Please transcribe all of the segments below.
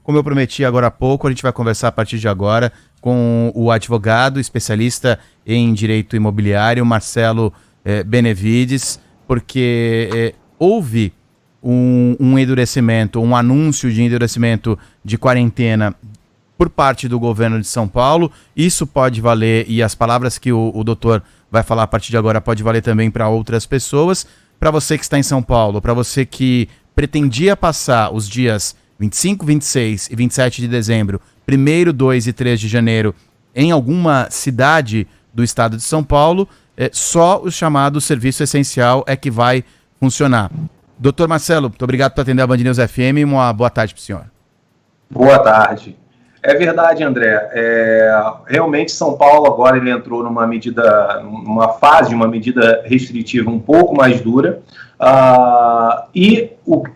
como eu prometi agora há pouco, a gente vai conversar a partir de agora com o advogado especialista em direito imobiliário, Marcelo Benevides, porque houve um endurecimento, um anúncio de endurecimento de quarentena por parte do governo de São Paulo. Isso pode valer, e as palavras que o doutor vai falar a partir de agora pode valer também para outras pessoas. Para você que está em São Paulo, para você que pretendia passar os dias 25, 26 e 27 de dezembro, 1º, 2 e 3 de janeiro, em alguma cidade do estado de São Paulo, só o chamado serviço essencial é que vai funcionar. Doutor Marcelo, muito obrigado por atender a Band News FM e uma boa tarde para o senhor. Boa tarde. É verdade, André. Realmente São Paulo agora ele entrou numa fase de uma medida restritiva um pouco mais dura,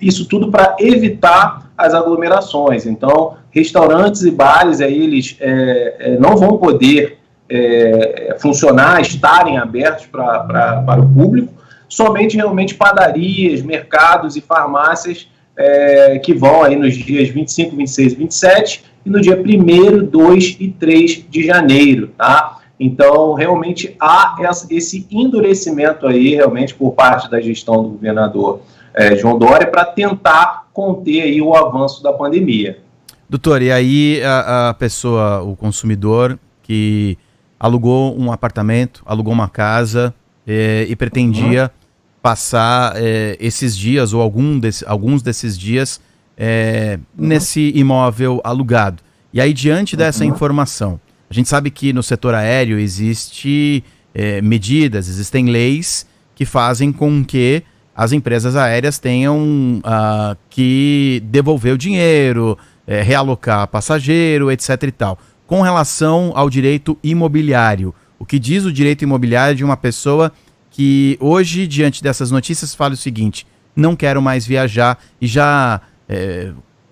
isso tudo para evitar as aglomerações. Então, restaurantes e bares aí, eles não vão poder funcionar, estarem abertos para o público, somente realmente padarias, mercados e farmácias que vão aí nos dias 25, 26 e 27 e no dia 1º, 2 e 3 de janeiro, tá? Então, realmente há esse endurecimento aí, realmente, por parte da gestão do governador João Dória para tentar conter aí o avanço da pandemia. Doutor, e aí a pessoa, o consumidor que alugou um apartamento, alugou uma casa e pretendia passar esses dias ou alguns desses dias nesse imóvel alugado. E aí, diante dessa informação, a gente sabe que no setor aéreo existem existem leis que fazem com que as empresas aéreas tenham que devolver o dinheiro, realocar passageiro, etc. e tal. Com relação ao direito imobiliário, o que diz o direito imobiliário de uma pessoa que hoje, diante dessas notícias, fala o seguinte: não quero mais viajar, e já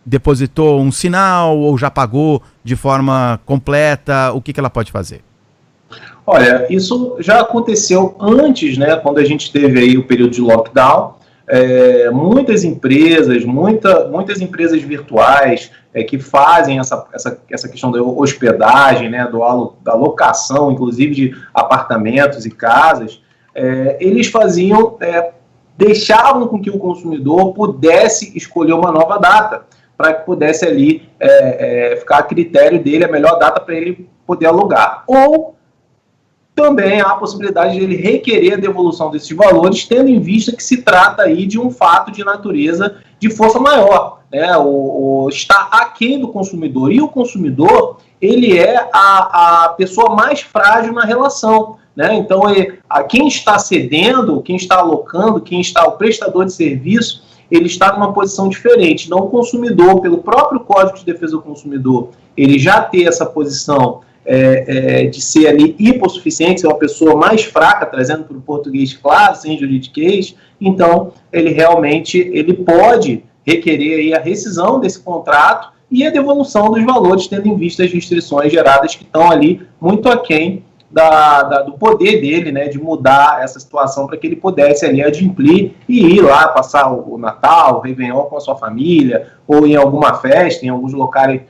depositou um sinal ou já pagou de forma completa, o que ela pode fazer? Olha, isso já aconteceu antes, né, quando a gente teve aí o período de lockdown. Muitas empresas virtuais que fazem essa questão da hospedagem, né, da locação, inclusive de apartamentos e casas, eles deixavam com que o consumidor pudesse escolher uma nova data, para que pudesse ali ficar a critério dele a melhor data para ele poder alugar. Ou também há a possibilidade de ele requerer a devolução desses valores, tendo em vista que se trata aí de um fato de natureza de força maior, né? Está aquém do consumidor. E o consumidor, ele é a pessoa mais frágil na relação, né? Então, quem está cedendo, quem está alocando, o prestador de serviço, ele está numa posição diferente. Então, o consumidor, pelo próprio Código de Defesa do Consumidor, ele já tem essa posição de ser ali hipossuficiente, ser uma pessoa mais fraca, trazendo para o português claro, sem juridiquês. Então, ele pode requerer aí a rescisão desse contrato e a devolução dos valores, tendo em vista as restrições geradas que estão ali muito aquém do poder dele, né, de mudar essa situação para que ele pudesse ali adimplir e ir lá passar o Natal, o Réveillon com a sua família, ou em alguma festa, em alguns locais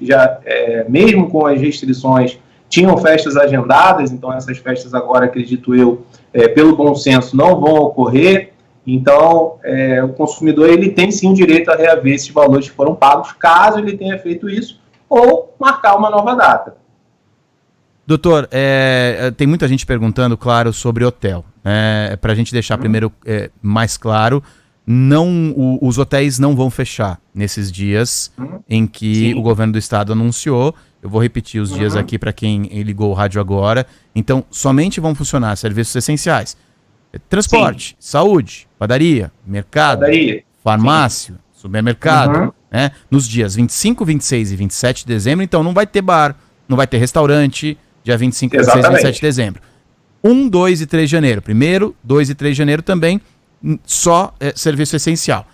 já, mesmo com as restrições, tinham festas agendadas. Então essas festas agora, acredito eu, pelo bom senso, não vão ocorrer. Então o consumidor, ele tem sim o direito a reaver esses valores que foram pagos, caso ele tenha feito isso, ou marcar uma nova data. Doutor, tem muita gente perguntando, claro, sobre hotel. Para a gente deixar primeiro mais claro, os hotéis não vão fechar nesses dias em que o governo do estado anunciou. Eu vou repetir os dias aqui para quem ligou o rádio agora. Então, somente vão funcionar serviços essenciais. Transporte, saúde, padaria, mercado, farmácia, supermercado. Né? Nos dias 25, 26 e 27 de dezembro, então não vai ter bar, não vai ter restaurante, dia 25, 26 e 27 de dezembro. 1, 2 e 3 de janeiro. 1º, 2 e 3 de janeiro também, só serviço essencial.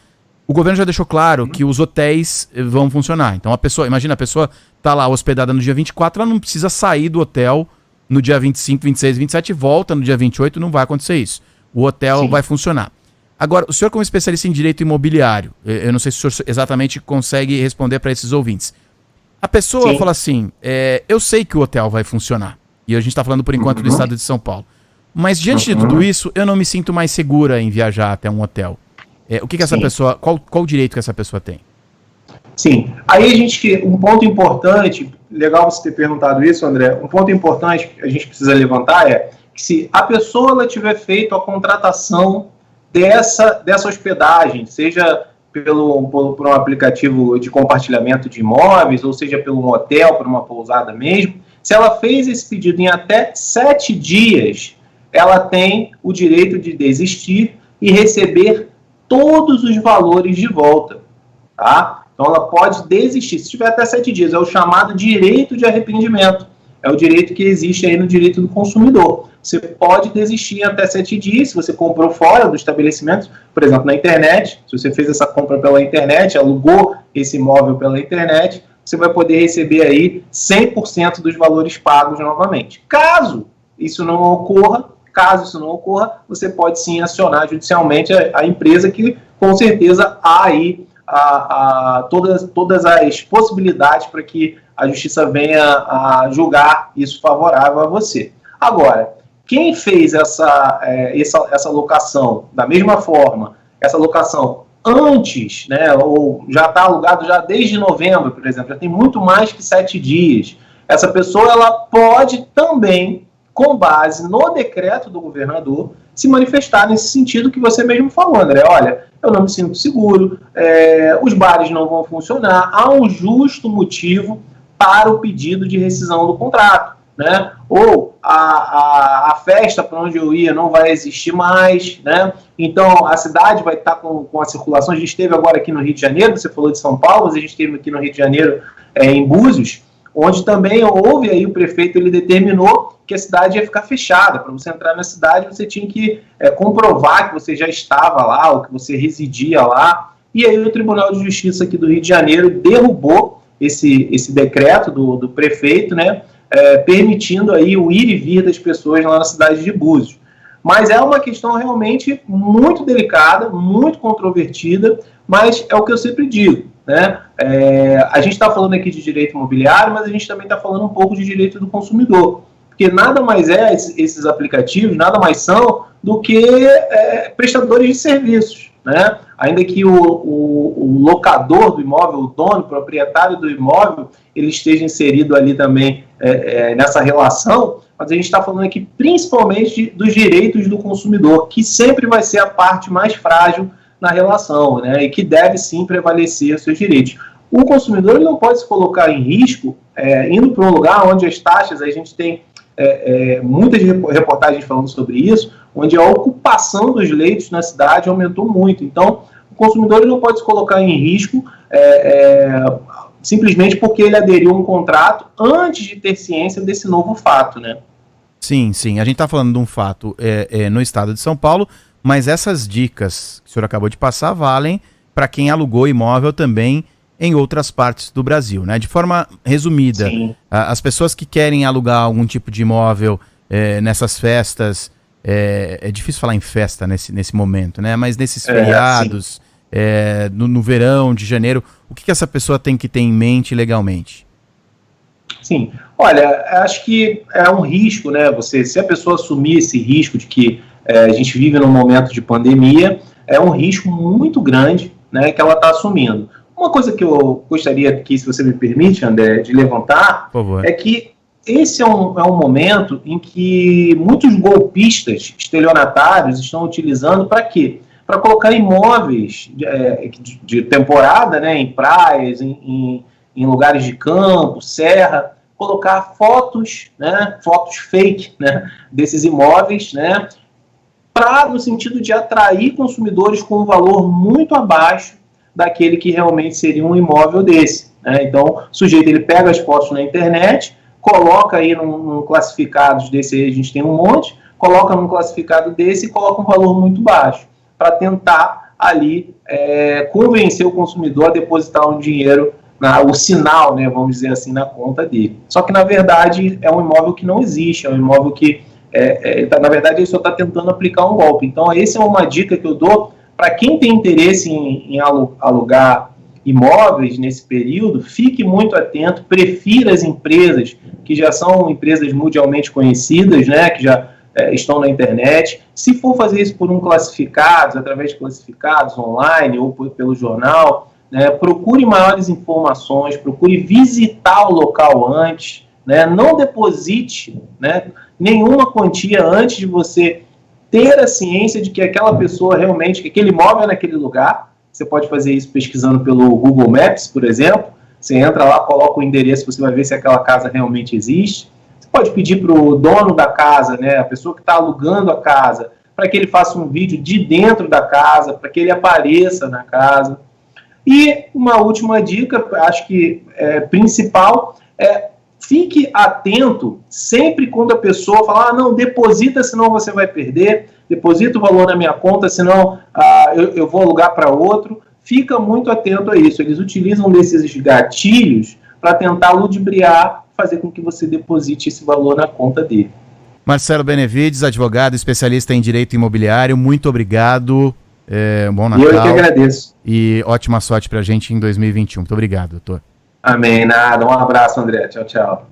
O governo já deixou claro que os hotéis vão funcionar. Então, imagina, a pessoa está lá hospedada no dia 24, ela não precisa sair do hotel no dia 25, 26 e 27 e volta no dia 28, não vai acontecer isso. O hotel vai funcionar. Agora, o senhor como especialista em direito imobiliário, eu não sei se o senhor exatamente consegue responder para esses ouvintes. A pessoa fala assim, eu sei que o hotel vai funcionar, e a gente está falando por enquanto do estado de São Paulo, mas diante de tudo isso, eu não me sinto mais segura em viajar até um hotel. O que essa pessoa, qual o direito que essa pessoa tem? Sim, aí um ponto importante, legal você ter perguntado isso, André, um ponto importante que a gente precisa levantar é que se a pessoa ela tiver feito a contratação dessa hospedagem, seja por um aplicativo de compartilhamento de imóveis, ou seja pelo hotel, por uma pousada mesmo, se ela fez esse pedido em até 7 dias, ela tem o direito de desistir e receber todos os valores de volta, tá? Então ela pode desistir, se tiver até 7 dias, é o chamado direito de arrependimento, é o direito que existe aí no direito do consumidor. Você pode desistir em até 7 dias, se você comprou fora do estabelecimento, por exemplo, na internet, se você fez essa compra pela internet, alugou esse imóvel pela internet, você vai poder receber aí 100% dos valores pagos novamente. Caso isso não ocorra, você pode sim acionar judicialmente a empresa, que com certeza há aí todas as possibilidades para que a justiça venha a julgar isso favorável a você. Agora, quem fez essa locação da mesma forma, essa locação antes, né, ou já está alugado já desde novembro, por exemplo, já tem muito mais que 7 dias, essa pessoa ela pode também, com base no decreto do governador, se manifestar nesse sentido que você mesmo falou, André. Olha, eu não me sinto seguro, os bares não vão funcionar, há um justo motivo para o pedido de rescisão do contrato, né? Ou a festa para onde eu ia não vai existir mais, né? Então a cidade vai estar com a circulação. A gente esteve agora aqui no Rio de Janeiro, você falou de São Paulo, mas a gente esteve aqui no Rio de Janeiro, em Búzios, onde também houve aí, o prefeito ele determinou que a cidade ia ficar fechada. Para você entrar na cidade, você tinha que comprovar que você já estava lá, ou que você residia lá. E aí o Tribunal de Justiça aqui do Rio de Janeiro derrubou esse decreto do prefeito, né, permitindo aí o ir e vir das pessoas lá na cidade de Búzios. Mas é uma questão realmente muito delicada, muito controvertida, mas é o que eu sempre digo, né? A gente está falando aqui de direito imobiliário, mas a gente também está falando um pouco de direito do consumidor, porque nada mais esses aplicativos, nada mais são do que prestadores de serviços, né? Ainda que o locador do imóvel, o dono, o proprietário do imóvel, ele esteja inserido ali também nessa relação, mas a gente está falando aqui principalmente dos direitos do consumidor, que sempre vai ser a parte mais frágil na relação, né, e que deve sim prevalecer os seus direitos. O consumidor ele não pode se colocar em risco indo para um lugar onde as taxas, a gente tem muitas reportagens falando sobre isso, onde a ocupação dos leitos na cidade aumentou muito. Então, o consumidor ele não pode se colocar em risco simplesmente porque ele aderiu a um contrato antes de ter ciência desse novo fato, né? Sim, sim. A gente está falando de um fato no estado de São Paulo, mas essas dicas que o senhor acabou de passar valem para quem alugou imóvel também em outras partes do Brasil, né? De forma resumida, as pessoas que querem alugar algum tipo de imóvel nessas festas, é difícil falar em festa nesse momento, né? Mas nesses feriados, no verão de janeiro, o que essa pessoa tem que ter em mente legalmente? Sim, olha, acho que é um risco, né? Se a pessoa assumir esse risco de que a gente vive num momento de pandemia, é um risco muito grande, né, que ela está assumindo. Uma coisa que eu gostaria aqui, se você me permite, André, de levantar, é que esse é um momento em que muitos golpistas estelionatários estão utilizando para quê? Para colocar imóveis de temporada, né, em praias, em lugares de campo, serra, colocar fotos, né, fotos fake, né, desses imóveis, né, no sentido de atrair consumidores com um valor muito abaixo daquele que realmente seria um imóvel desse, né? Então, o sujeito ele pega as fotos na internet, coloca aí num classificado desse aí, a gente tem um monte, coloca num classificado desse e coloca um valor muito baixo, para tentar ali convencer o consumidor a depositar um dinheiro, o sinal, né, vamos dizer assim, na conta dele. Só que, na verdade, é um imóvel que não existe, é um imóvel que, na verdade, ele só está tentando aplicar um golpe. Então, essa é uma dica que eu dou para quem tem interesse em alugar imóveis nesse período, fique muito atento, prefira as empresas que já são empresas mundialmente conhecidas, né, que já estão na internet. Se for fazer isso por classificados, através de classificados online ou pelo jornal, né, procure maiores informações, procure visitar o local antes, né, não deposite, né, nenhuma quantia antes de você ter a ciência de que aquela pessoa realmente, que aquele imóvel é naquele lugar. Você pode fazer isso pesquisando pelo Google Maps, por exemplo. Você entra lá, coloca o endereço, você vai ver se aquela casa realmente existe. Você pode pedir para o dono da casa, né, a pessoa que está alugando a casa, para que ele faça um vídeo de dentro da casa, para que ele apareça na casa. E uma última dica, acho que principal, fique atento sempre quando a pessoa falar, não, deposita, senão você vai perder, deposita o valor na minha conta, senão eu vou alugar para outro. Fica muito atento a isso. Eles utilizam desses gatilhos para tentar ludibriar, fazer com que você deposite esse valor na conta dele. Marcelo Benevides, advogado, especialista em direito imobiliário, muito obrigado. Bom Natal. Eu que agradeço. E ótima sorte para a gente em 2021. Muito obrigado, doutor. Amém, nada. Um abraço, André. Tchau, tchau.